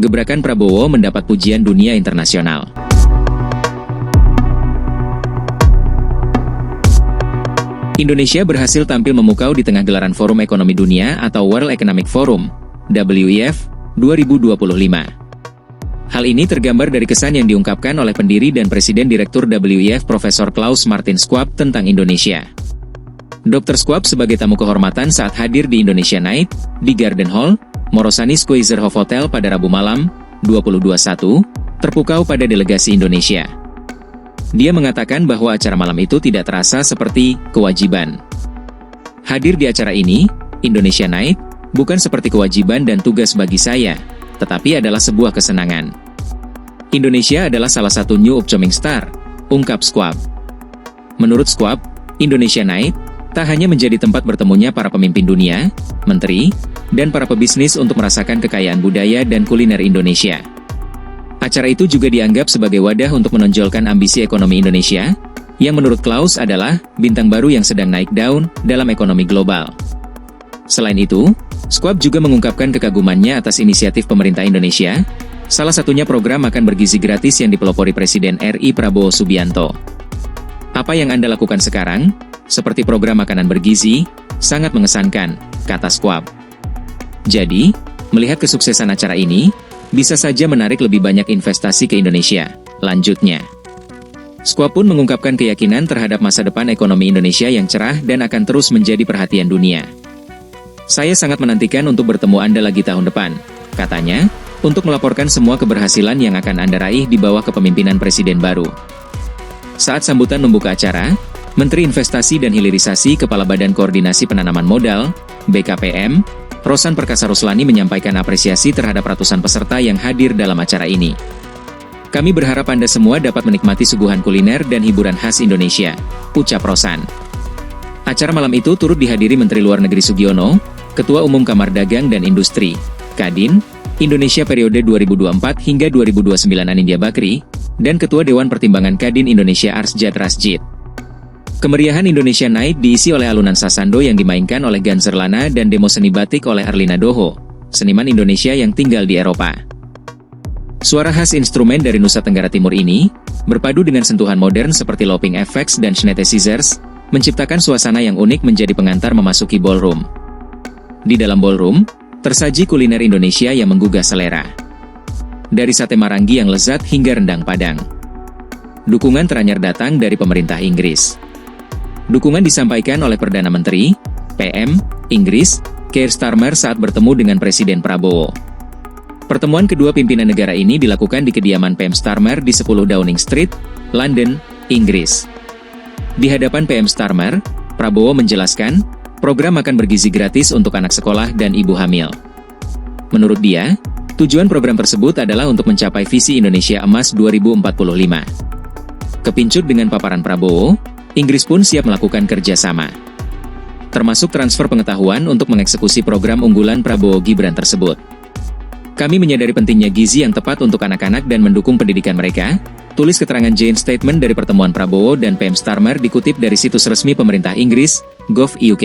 gebrakan Prabowo mendapat pujian dunia internasional. Indonesia berhasil tampil memukau di tengah gelaran Forum Ekonomi Dunia atau World Economic Forum, WEF, 2025. Hal ini tergambar dari kesan yang diungkapkan oleh pendiri dan Presiden Direktur WEF Profesor Klaus Martin Schwab tentang Indonesia. Dr. Schwab sebagai tamu kehormatan saat hadir di Indonesia Night, di Garden Hall, Morosani Schweizerhof Hotel pada Rabu malam, 2021, terpukau pada delegasi Indonesia. Dia mengatakan bahwa acara malam itu tidak terasa seperti kewajiban. Hadir di acara ini, Indonesia Night, bukan seperti kewajiban dan tugas bagi saya, tetapi adalah sebuah kesenangan. Indonesia adalah salah satu new upcoming star, ungkap Schwab. Menurut Schwab, Indonesia Night tak hanya menjadi tempat bertemunya para pemimpin dunia, menteri, dan para pebisnis untuk merasakan kekayaan budaya dan kuliner Indonesia. Acara itu juga dianggap sebagai wadah untuk menonjolkan ambisi ekonomi Indonesia, yang menurut Klaus adalah bintang baru yang sedang naik daun dalam ekonomi global. Selain itu, Schwab juga mengungkapkan kekagumannya atas inisiatif pemerintah Indonesia, salah satunya program makan bergizi gratis yang dipelopori Presiden RI Prabowo Subianto. Apa yang Anda lakukan sekarang, seperti program makanan bergizi, sangat mengesankan, kata Schwab. Jadi, melihat kesuksesan acara ini, bisa saja menarik lebih banyak investasi ke Indonesia, lanjutnya. Schwab pun mengungkapkan keyakinan terhadap masa depan ekonomi Indonesia yang cerah dan akan terus menjadi perhatian dunia. Saya sangat menantikan untuk bertemu Anda lagi tahun depan, katanya, untuk melaporkan semua keberhasilan yang akan Anda raih di bawah kepemimpinan Presiden baru. Saat sambutan membuka acara, Menteri Investasi dan Hilirisasi Kepala Badan Koordinasi Penanaman Modal, BKPM, Rosan Perkasa Ruslani menyampaikan apresiasi terhadap ratusan peserta yang hadir dalam acara ini. Kami berharap Anda semua dapat menikmati suguhan kuliner dan hiburan khas Indonesia, ucap Rosan. Acara malam itu turut dihadiri Menteri Luar Negeri Sugiono, Ketua Umum Kamar Dagang dan Industri, Kadin, Indonesia periode 2024 hingga 2029 Anindya Bakri, dan Ketua Dewan Pertimbangan Kadin Indonesia Arsjad Rasjid. Kemeriahan Indonesia Night diisi oleh alunan sasando yang dimainkan oleh Ganser Lana dan demo seni batik oleh Erlina Doho, seniman Indonesia yang tinggal di Eropa. Suara khas instrumen dari Nusa Tenggara Timur ini, berpadu dengan sentuhan modern seperti looping effects dan synthesizers, menciptakan suasana yang unik menjadi pengantar memasuki ballroom. Di dalam ballroom, tersaji kuliner Indonesia yang menggugah selera. Dari sate marangi yang lezat hingga rendang Padang. Dukungan teranyar datang dari pemerintah Inggris. Dukungan disampaikan oleh Perdana Menteri, PM, Inggris, Keir Starmer saat bertemu dengan Presiden Prabowo. Pertemuan kedua pimpinan negara ini dilakukan di kediaman PM Starmer di 10 Downing Street, London, Inggris. Di hadapan PM Starmer, Prabowo menjelaskan, program makan bergizi gratis untuk anak sekolah dan ibu hamil. Menurut dia, tujuan program tersebut adalah untuk mencapai visi Indonesia Emas 2045. Kepincut dengan paparan Prabowo, Inggris pun siap melakukan kerjasama. Termasuk transfer pengetahuan untuk mengeksekusi program unggulan Prabowo Gibran tersebut. Kami menyadari pentingnya gizi yang tepat untuk anak-anak dan mendukung pendidikan mereka, tulis keterangan joint statement dari pertemuan Prabowo dan PM Starmer dikutip dari situs resmi pemerintah Inggris, Gov.uk.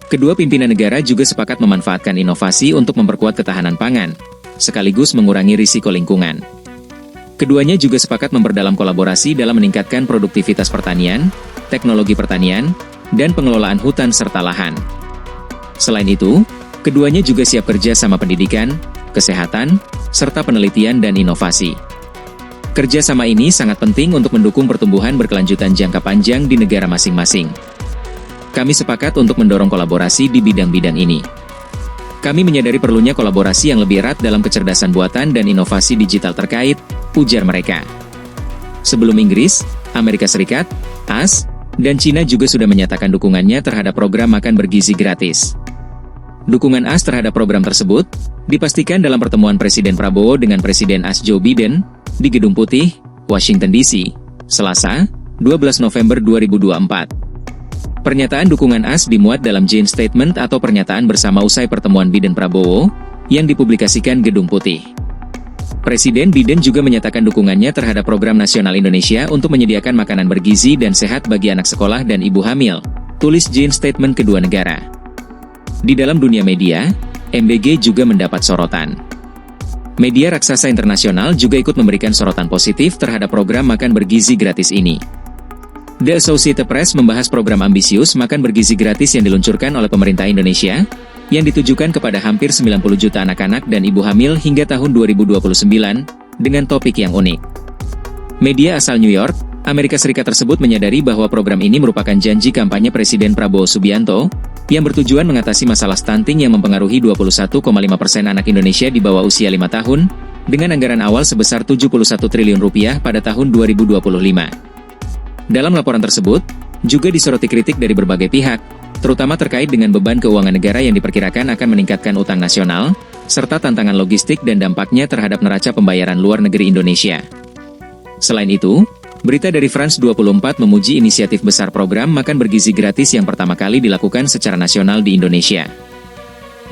Kedua pimpinan negara juga sepakat memanfaatkan inovasi untuk memperkuat ketahanan pangan, sekaligus mengurangi risiko lingkungan. Keduanya juga sepakat memperdalam kolaborasi dalam meningkatkan produktivitas pertanian, teknologi pertanian, dan pengelolaan hutan serta lahan. Selain itu, keduanya juga siap kerja sama pendidikan, kesehatan, serta penelitian dan inovasi. Kerjasama ini sangat penting untuk mendukung pertumbuhan berkelanjutan jangka panjang di negara masing-masing. Kami sepakat untuk mendorong kolaborasi di bidang-bidang ini. Kami menyadari perlunya kolaborasi yang lebih erat dalam kecerdasan buatan dan inovasi digital terkait, ujar mereka. Sebelum Inggris, Amerika Serikat, AS, dan Cina juga sudah menyatakan dukungannya terhadap program makan bergizi gratis. Dukungan AS terhadap program tersebut dipastikan dalam pertemuan Presiden Prabowo dengan Presiden AS Joe Biden di Gedung Putih, Washington DC, Selasa, 12 November 2024. Pernyataan dukungan AS dimuat dalam joint statement atau pernyataan bersama usai pertemuan Biden-Prabowo, yang dipublikasikan Gedung Putih. Presiden Biden juga menyatakan dukungannya terhadap program nasional Indonesia untuk menyediakan makanan bergizi dan sehat bagi anak sekolah dan ibu hamil, tulis joint statement kedua negara. Di dalam dunia media, MBG juga mendapat sorotan. Media raksasa internasional juga ikut memberikan sorotan positif terhadap program makan bergizi gratis ini. The Associated Press membahas program ambisius makan bergizi gratis yang diluncurkan oleh pemerintah Indonesia, yang ditujukan kepada hampir 90 juta anak-anak dan ibu hamil hingga tahun 2029, dengan topik yang unik. Media asal New York, Amerika Serikat tersebut menyadari bahwa program ini merupakan janji kampanye Presiden Prabowo Subianto, yang bertujuan mengatasi masalah stunting yang mempengaruhi 21,5% anak Indonesia di bawah usia 5 tahun, dengan anggaran awal sebesar 71 triliun rupiah pada tahun 2025. Dalam laporan tersebut, juga disoroti kritik dari berbagai pihak, terutama terkait dengan beban keuangan negara yang diperkirakan akan meningkatkan utang nasional, serta tantangan logistik dan dampaknya terhadap neraca pembayaran luar negeri Indonesia. Selain itu, berita dari France 24 memuji inisiatif besar program makan bergizi gratis yang pertama kali dilakukan secara nasional di Indonesia.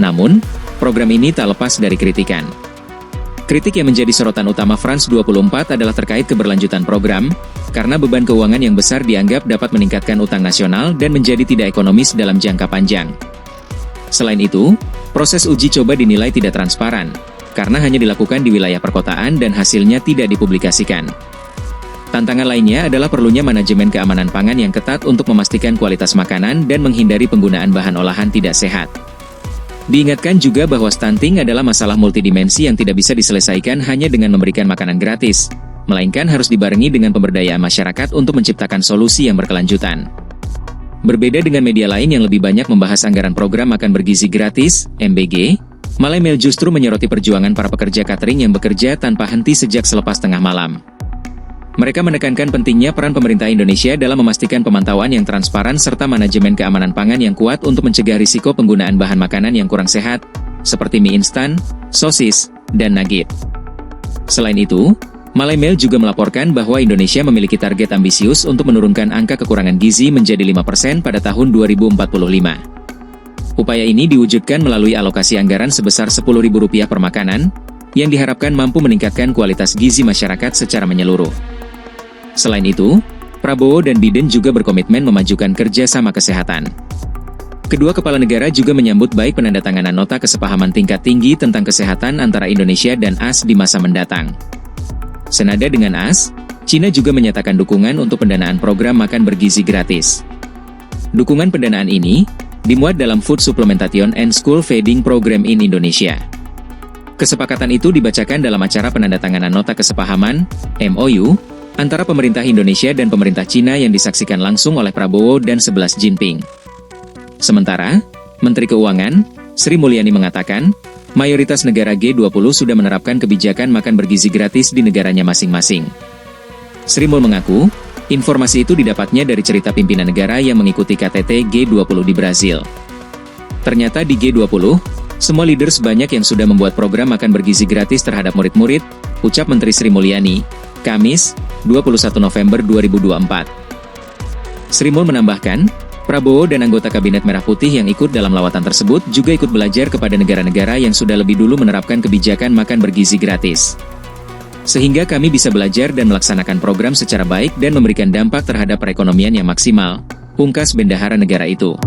Namun, program ini tak lepas dari kritikan. Kritik yang menjadi sorotan utama France 24 adalah terkait keberlanjutan program, karena beban keuangan yang besar dianggap dapat meningkatkan utang nasional dan menjadi tidak ekonomis dalam jangka panjang. Selain itu, proses uji coba dinilai tidak transparan, karena hanya dilakukan di wilayah perkotaan dan hasilnya tidak dipublikasikan. Tantangan lainnya adalah perlunya manajemen keamanan pangan yang ketat untuk memastikan kualitas makanan dan menghindari penggunaan bahan olahan tidak sehat. Diingatkan juga bahwa stunting adalah masalah multidimensi yang tidak bisa diselesaikan hanya dengan memberikan makanan gratis, melainkan harus dibarengi dengan pemberdayaan masyarakat untuk menciptakan solusi yang berkelanjutan. Berbeda dengan media lain yang lebih banyak membahas anggaran program makan bergizi gratis, MBG, Malay Mail justru menyoroti perjuangan para pekerja catering yang bekerja tanpa henti sejak selepas tengah malam. Mereka menekankan pentingnya peran pemerintah Indonesia dalam memastikan pemantauan yang transparan serta manajemen keamanan pangan yang kuat untuk mencegah risiko penggunaan bahan makanan yang kurang sehat, seperti mie instan, sosis, dan nugget. Selain itu, Malay Mail juga melaporkan bahwa Indonesia memiliki target ambisius untuk menurunkan angka kekurangan gizi menjadi 5% pada tahun 2045. Upaya ini diwujudkan melalui alokasi anggaran sebesar Rp10.000 per makanan, yang diharapkan mampu meningkatkan kualitas gizi masyarakat secara menyeluruh. Selain itu, Prabowo dan Biden juga berkomitmen memajukan kerjasama kesehatan. Kedua kepala negara juga menyambut baik penandatanganan nota kesepahaman tingkat tinggi tentang kesehatan antara Indonesia dan AS di masa mendatang. Senada dengan AS, Cina juga menyatakan dukungan untuk pendanaan program makan bergizi gratis. Dukungan pendanaan ini dimuat dalam Food Supplementation and School Feeding Program in Indonesia. Kesepakatan itu dibacakan dalam acara penandatanganan nota kesepahaman, MOU, antara pemerintah Indonesia dan pemerintah Cina yang disaksikan langsung oleh Prabowo dan 11 Jinping. Sementara, Menteri Keuangan, Sri Mulyani mengatakan, mayoritas negara G20 sudah menerapkan kebijakan makan bergizi gratis di negaranya masing-masing. Sri Mul mengaku, informasi itu didapatnya dari cerita pimpinan negara yang mengikuti KTT G20 di Brazil. Ternyata di G20, semua leaders banyak yang sudah membuat program makan bergizi gratis terhadap murid-murid, ucap Menteri Sri Mulyani, Kamis, 21 November 2024. Sri Mul menambahkan, Prabowo dan anggota Kabinet Merah Putih yang ikut dalam lawatan tersebut juga ikut belajar kepada negara-negara yang sudah lebih dulu menerapkan kebijakan makan bergizi gratis. Sehingga kami bisa belajar dan melaksanakan program secara baik dan memberikan dampak terhadap perekonomian yang maksimal, pungkas bendahara negara itu.